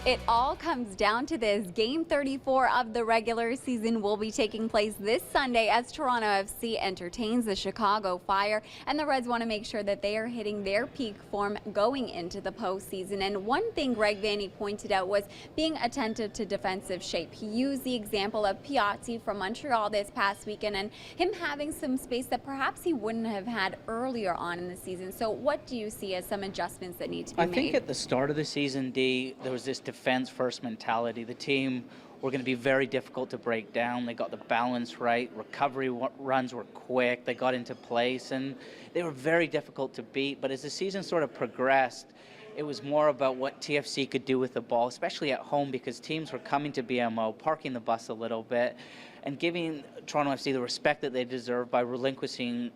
It all comes down to this. Game 34 of the regular season will be taking place this Sunday as Toronto FC entertains the Chicago Fire, and the Reds want to make sure that they are hitting their peak form going into the postseason. And one thing Greg Vanney pointed out was being attentive to defensive shape. He used the example of Piatti from Montreal this past weekend and him having some space that perhaps he wouldn't have had earlier on in the season. So what do you see as some adjustments that need to be made? I think at the start of the season, there was this defense-first mentality. The team were going to be very difficult to break down. They got the balance right. Recovery runs were quick. They got into place, and they were very difficult to beat. But as the season sort of progressed, it was more about what TFC could do with the ball, especially at home, because teams were coming to BMO, parking the bus a little bit, and giving Toronto FC the respect that they deserve by relinquishing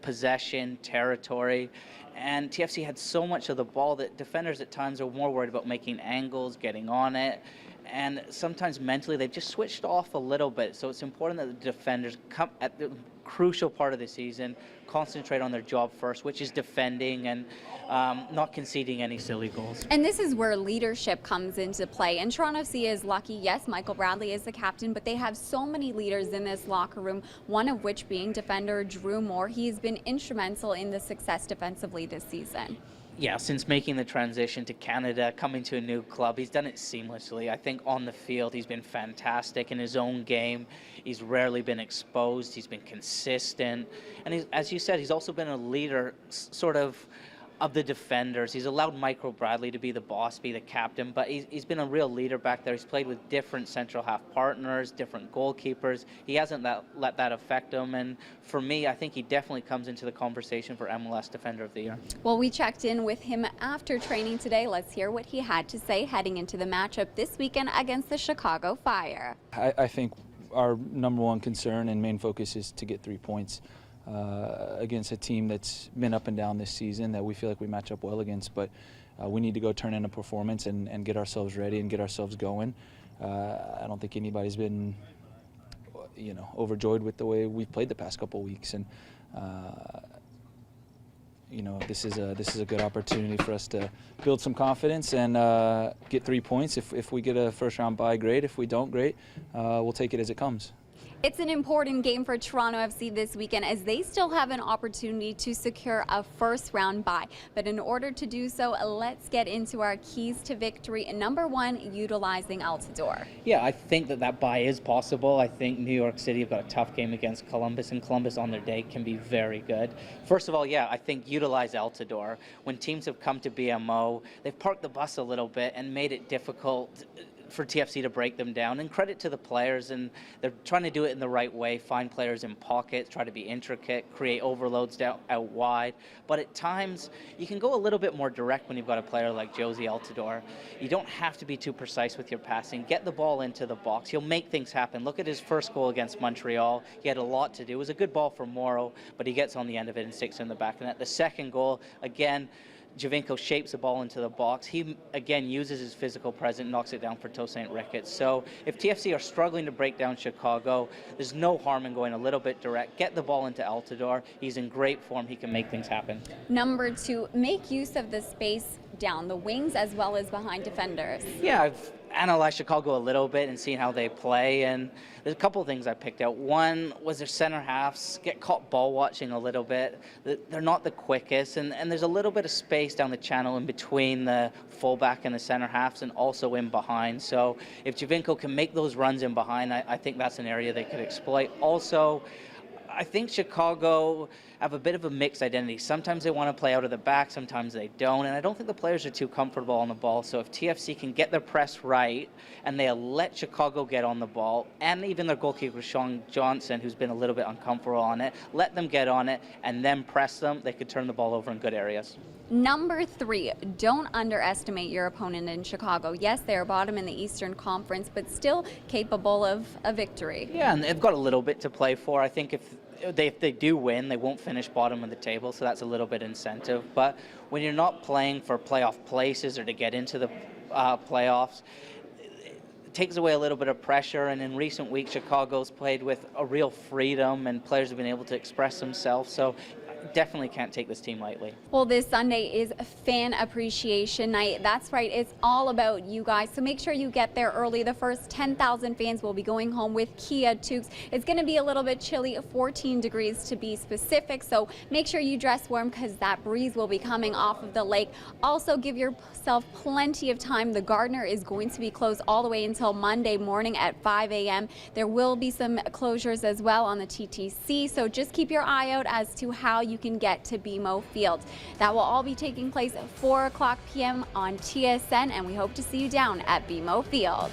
possession, territory. And TFC had so much of the ball that defenders at times are more worried about making angles, getting on it, and sometimes mentally they've just switched off a little bit. So it's important that the defenders come at the crucial part of the season, concentrate on their job first, which is defending and not conceding any silly goals. And this is where leadership comes into play. And Toronto FC is lucky. Yes, Michael Bradley is the captain, but they have so many leaders in this locker room, one of which being defender Drew Moore. He's been instrumental in the success defensively this season. Yeah, since making the transition to Canada, coming to a new club, he's done it seamlessly. I think on the field, he's been fantastic in his own game. He's rarely been exposed. He's been consistent. And as you said, he's also been a leader sort of the defenders. He's allowed Michael Bradley to be the boss, be the captain, but he's been a real leader back there. He's played with different central half partners, different goalkeepers. He hasn't let that affect him, and for me, I think he definitely comes into the conversation for MLS Defender of the Year. Well, we checked in with him after training today. Let's hear what he had to say heading into the matchup this weekend against the Chicago Fire. I think our number one concern and main focus is to get 3 points. Against a team that's been up and down this season that we feel like we match up well against, but we need to go turn in a performance and get ourselves ready and get ourselves going. I don't think anybody's been, overjoyed with the way we've played the past couple of weeks, and this is a good opportunity for us to build some confidence and get 3 points. If we get a first round bye, great. If we don't, great. We'll take it as it comes. It's an important game for Toronto FC this weekend as they still have an opportunity to secure a first round bye. But in order to do so, let's get into our keys to victory. Number one, utilizing Altidore. Yeah, I think that bye is possible. I think New York City have got a tough game against Columbus, and Columbus on their day can be very good. First of all, yeah, I think utilize Altidore. When teams have come to BMO, they've parked the bus a little bit and made it difficult for TFC to break them down, and credit to the players, and they're trying to do it in the right way, find players in pockets, try to be intricate, create overloads out wide, but at times you can go a little bit more direct when you've got a player like Jozy Altidore. You don't have to be too precise with your passing. Get the ball into the box. He'll make things happen. Look at his first goal against Montreal. He had a lot to do. It was a good ball for Morrow, but he gets on the end of it and sticks in the back of the net. The second goal, again, Javinko shapes the ball into the box. He, again, uses his physical presence, knocks it down for Tosaint Ricketts. So if TFC are struggling to break down Chicago, there's no harm in going a little bit direct. Get the ball into Altidore. He's in great form. He can make things happen. Number two, make use of the space down the wings as well as behind defenders. Yeah, I've analyzed Chicago a little bit and seen how they play, and there's a couple of things I picked out. One was their center halves get caught ball watching a little bit. They're not the quickest, and there's a little bit of space down the channel in between the fullback and the center halves, and also in behind. So if Javinko can make those runs in behind, I think that's an area they could exploit. Also, I think Chicago have a bit of a mixed identity. Sometimes they want to play out of the back, sometimes they don't, and I don't think the players are too comfortable on the ball. So if TFC can get their press right and they let Chicago get on the ball, and even their goalkeeper Sean Johnson, who's been a little bit uncomfortable on it, let them get on it and then press them, they could turn the ball over in good areas. Number three, don't underestimate your opponent in Chicago. Yes, they are bottom in the Eastern Conference, but still capable of a victory. Yeah, and they've got a little bit to play for. I think if they do win, they won't finish bottom of the table, so that's a little bit incentive. But when you're not playing for playoff places or to get into the playoffs, it takes away a little bit of pressure. And in recent weeks, Chicago's played with a real freedom, and players have been able to express themselves. So definitely can't take this team lightly. Well, this Sunday is Fan Appreciation Night. That's right, it's all about you guys. So make sure you get there early. The first 10,000 fans will be going home with Kia toques. It's going to be a little bit chilly, 14 degrees to be specific. So make sure you dress warm because that breeze will be coming off of the lake. Also, give yourself plenty of time. The Gardner is going to be closed all the way until Monday morning at 5 a.m. There will be some closures as well on the TTC. So just keep your eye out as to how you can get to BMO Field. That will all be taking place at 4 o'clock p.m. on TSN, and we hope to see you down at BMO Field.